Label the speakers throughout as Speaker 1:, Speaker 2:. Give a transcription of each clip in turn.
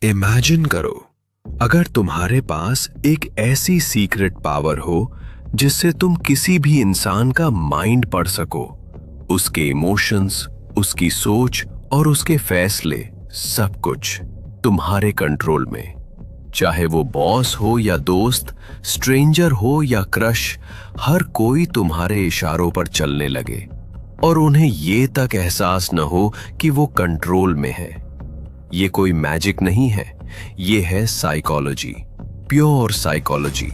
Speaker 1: Imagine करो, अगर तुम्हारे पास एक ऐसी सीक्रेट पावर हो जिससे तुम किसी भी इंसान का माइंड पढ़ सको, उसके इमोशंस, उसकी सोच और उसके फैसले, सब कुछ तुम्हारे कंट्रोल में। चाहे वो बॉस हो या दोस्त, स्ट्रेंजर हो या क्रश, हर कोई तुम्हारे इशारों पर चलने लगे और उन्हें ये तक एहसास न हो कि वो कंट्रोल में है। ये कोई मैजिक नहीं है, ये है साइकोलॉजी, प्योर साइकोलॉजी।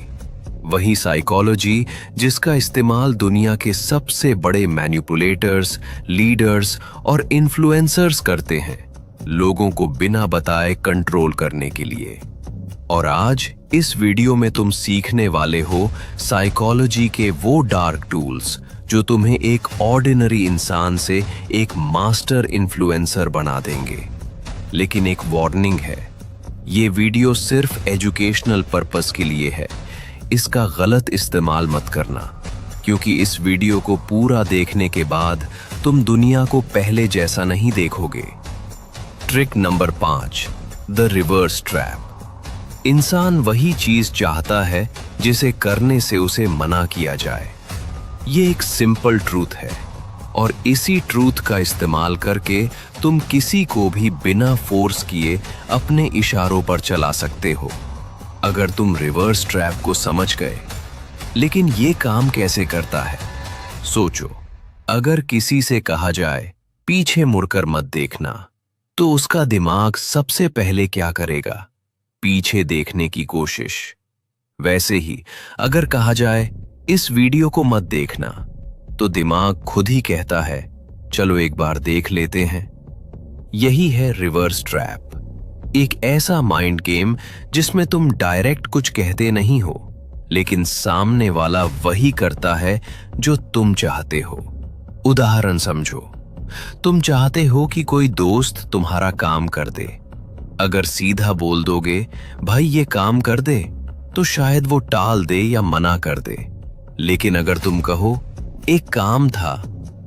Speaker 1: वही साइकोलॉजी जिसका इस्तेमाल दुनिया के सबसे बड़े मैनिपुलेटर्स, लीडर्स और इन्फ्लुएंसर्स करते हैं, लोगों को बिना बताए कंट्रोल करने के लिए। और आज इस वीडियो में तुम सीखने वाले हो साइकोलॉजी के वो डार्क टूल्स जो तुम्हें एक ऑर्डिनरी इंसान से एक मास्टर इन्फ्लुएंसर बना देंगे। लेकिन एक वार्निंग है, ये वीडियो सिर्फ एजुकेशनल पर्पस के लिए है। इसका गलत इस्तेमाल मत करना, क्योंकि इस वीडियो को पूरा देखने के बाद तुम दुनिया को पहले जैसा नहीं देखोगे। Trick number 5, the reverse trap. इंसान वही चीज चाहता है जिसे करने से उसे मना किया जाए। ये एक सिंपल ट्रूथ है और इसी ट्रूथ का इस्तेमाल करके तुम किसी को भी बिना फोर्स किए अपने इशारों पर चला सकते हो, अगर तुम रिवर्स ट्रैप को समझ गए। लेकिन ये काम कैसे करता है? सोचो, अगर किसी से कहा जाए पीछे मुड़कर मत देखना, तो उसका दिमाग सबसे पहले क्या करेगा? पीछे देखने की कोशिश। वैसे ही अगर कहा जाए इस वीडियो को मत देखना, तो दिमाग खुद ही कहता है चलो एक बार देख लेते हैं। यही है रिवर्स ट्रैप, एक ऐसा माइंड गेम जिसमें तुम डायरेक्ट कुछ कहते नहीं हो, लेकिन सामने वाला वही करता है जो तुम चाहते हो। उदाहरण समझो, तुम चाहते हो कि कोई दोस्त तुम्हारा काम कर दे। अगर सीधा बोल दोगे भाई ये काम कर दे, तो शायद वो टाल दे या मना कर दे। लेकिन अगर तुम कहो एक काम था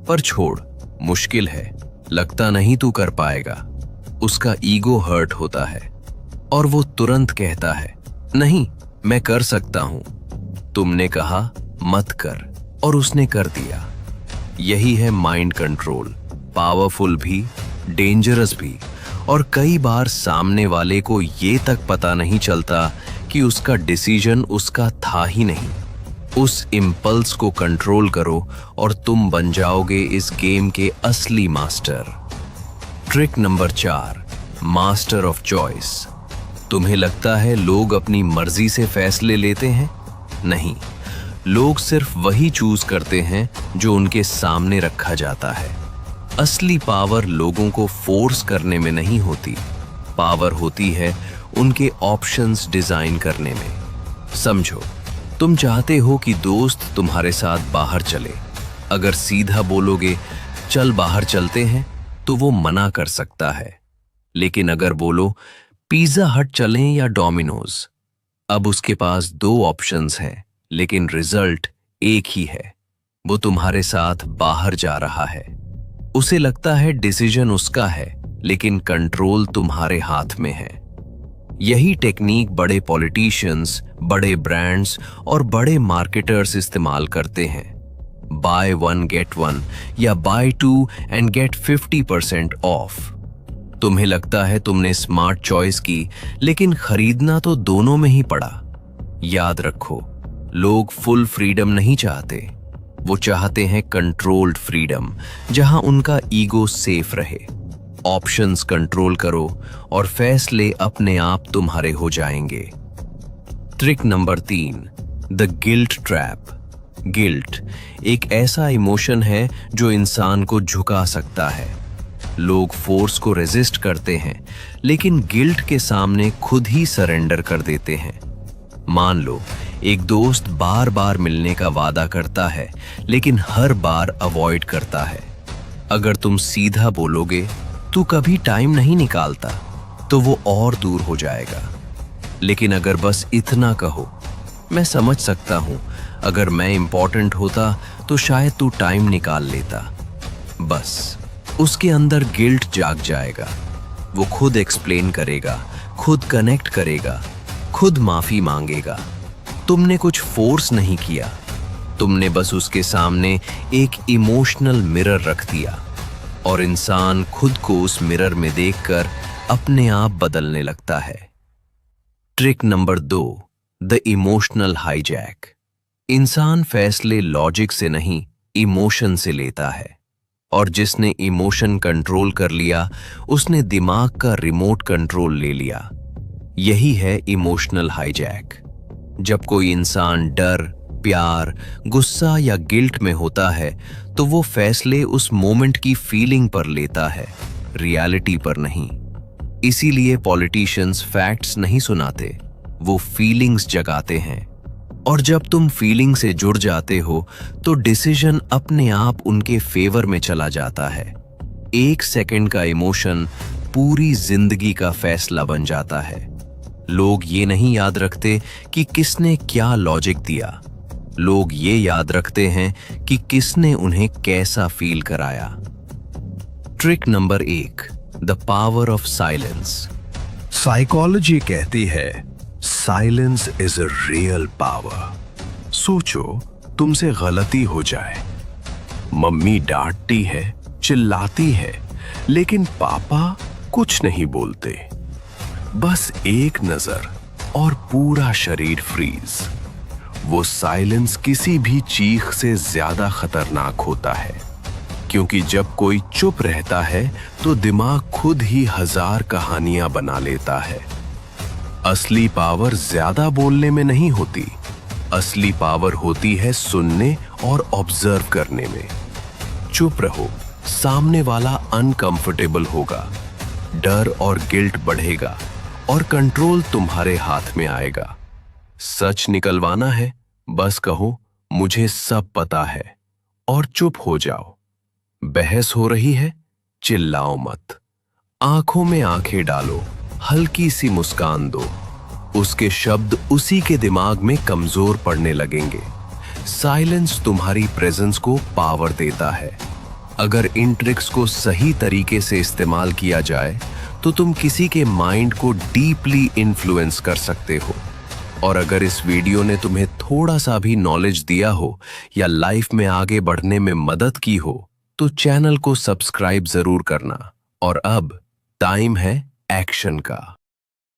Speaker 1: पर छोड़, मुश्किल है, लगता नहीं तू कर पाएगा, उसका ईगो हर्ट होता है और वो तुरंत कहता है नहीं मैं कर सकता हूं। तुमने कहा मत कर और उसने कर दिया। यही है माइंड कंट्रोल, पावरफुल भी, डेंजरस भी। और कई बार सामने वाले को ये तक पता नहीं चलता कि उसका डिसीजन उसका था ही नहीं। उस इम्पल्स को कंट्रोल करो और तुम बन जाओगे इस गेम के असली master. Trick number 4, master of choice. तुम्हें लगता है लोग अपनी मर्जी से फैसले लेते हैं? नहीं, लोग सिर्फ वही चूज करते हैं जो उनके सामने रखा जाता है। असली पावर लोगों को फोर्स करने में नहीं होती, पावर होती है उनके ऑप्शंस डिजाइन करने में। समझो, तुम चाहते हो कि दोस्त तुम्हारे साथ बाहर चले। अगर सीधा बोलोगे चल बाहर चलते हैं, तो वो मना कर सकता है। लेकिन अगर बोलो पिज्जा हट चलें या डोमिनोज, अब उसके पास 2 ऑप्शंस हैं, लेकिन रिजल्ट एक ही है। वो तुम्हारे साथ बाहर जा रहा है। उसे लगता है डिसीजन उसका है, लेकिन कंट्रोल तुम्हारे हाथ में है। यही टेक्निक बड़े पॉलिटिशियंस, बड़े ब्रांड्स और बड़े मार्केटर्स इस्तेमाल करते हैं। बाय 1 गेट 1 या बाय 2 एंड गेट 50% ऑफ। तुम्हें लगता है तुमने स्मार्ट चॉइस की, लेकिन खरीदना तो दोनों में ही पड़ा। याद रखो, लोग फुल फ्रीडम नहीं चाहते, वो चाहते हैं कंट्रोल्ड फ्रीडम, जहां उनका ईगो सेफ रहे। ऑप्शंस कंट्रोल करो और फैसले अपने आप तुम्हारे हो जाएंगे। Trick number 3, the guilt trap. Guilt एक ऐसा इमोशन है जो इंसान को झुका सकता है। लोग फोर्स को रेजिस्ट करते हैं, लेकिन गिल्ट के सामने खुद ही सरेंडर कर देते हैं। मान लो एक दोस्त बार बार मिलने का वादा करता है, लेकिन हर बार अवॉइड करता है। अगर तुम सीधा बोलोगे तू कभी टाइम नहीं निकालता, तो वो और दूर हो जाएगा। लेकिन अगर बस इतना कहो मैं समझ सकता हूं, अगर मैं इंपॉर्टेंट होता तो शायद तू टाइम निकाल लेता, बस उसके अंदर गिल्ट जाग जाएगा। वो खुद एक्सप्लेन करेगा, खुद कनेक्ट करेगा, खुद माफी मांगेगा। तुमने कुछ फोर्स नहीं किया, तुमने बस उसके सामने एक इमोशनल मिरर रख दिया और इंसान खुद को उस मिरर में देखकर अपने आप बदलने लगता है। Trick number 2, the emotional hijack. इंसान फैसले लॉजिक से नहीं, इमोशन से लेता है, और जिसने इमोशन कंट्रोल कर लिया उसने दिमाग का रिमोट कंट्रोल ले लिया। यही है इमोशनल हाईजैक। जब कोई इंसान डर, प्यार, गुस्सा या गिल्ट में होता है तो वो फैसले उस मोमेंट की फीलिंग पर लेता है, रियलिटी पर नहीं। इसीलिए पॉलिटिशियंस फैक्ट्स नहीं सुनाते, वो फीलिंग्स जगाते हैं। और जब तुम फीलिंग से जुड़ जाते हो तो डिसीजन अपने आप उनके फेवर में चला जाता है। 1 सेकंड का इमोशन पूरी जिंदगी का फैसला बन जाता है। लोग ये नहीं याद रखते कि किसने क्या लॉजिक दिया, लोग ये याद रखते हैं कि किसने उन्हें कैसा फील कराया। Trick number 1, the power of silence. Psychology कहती है silence is a real power. सोचो तुमसे गलती हो जाए, मम्मी डांटती है, चिल्लाती है, लेकिन पापा कुछ नहीं बोलते। बस एक नजर और पूरा शरीर फ्रीज। वो साइलेंस किसी भी चीख से ज्यादा खतरनाक होता है, क्योंकि जब कोई चुप रहता है तो दिमाग खुद ही 1000 कहानियां बना लेता है। असली पावर ज्यादा बोलने में नहीं होती, असली पावर होती है सुनने और ऑब्जर्व करने में। चुप रहो, सामने वाला अनकंफर्टेबल होगा, डर और गिल्ट बढ़ेगा और कंट्रोल तुम्हारे हाथ में आएगा। सच निकलवाना है, बस कहो मुझे सब पता है और चुप हो जाओ। बहस हो रही है, चिल्लाओ मत, आंखों में आंखें डालो, हल्की सी मुस्कान दो। उसके शब्द उसी के दिमाग में कमजोर पड़ने लगेंगे। साइलेंस तुम्हारी प्रेजेंस को पावर देता है। अगर इन ट्रिक्स को सही तरीके से इस्तेमाल किया जाए तो तुम किसी के माइंड को डीपली इन्फ्लुएंस कर सकते हो। और अगर इस वीडियो ने तुम्हें थोड़ा सा भी नॉलेज दिया हो या लाइफ में आगे बढ़ने में मदद की हो तो चैनल को सब्सक्राइब जरूर करना। और अब टाइम है एक्शन का।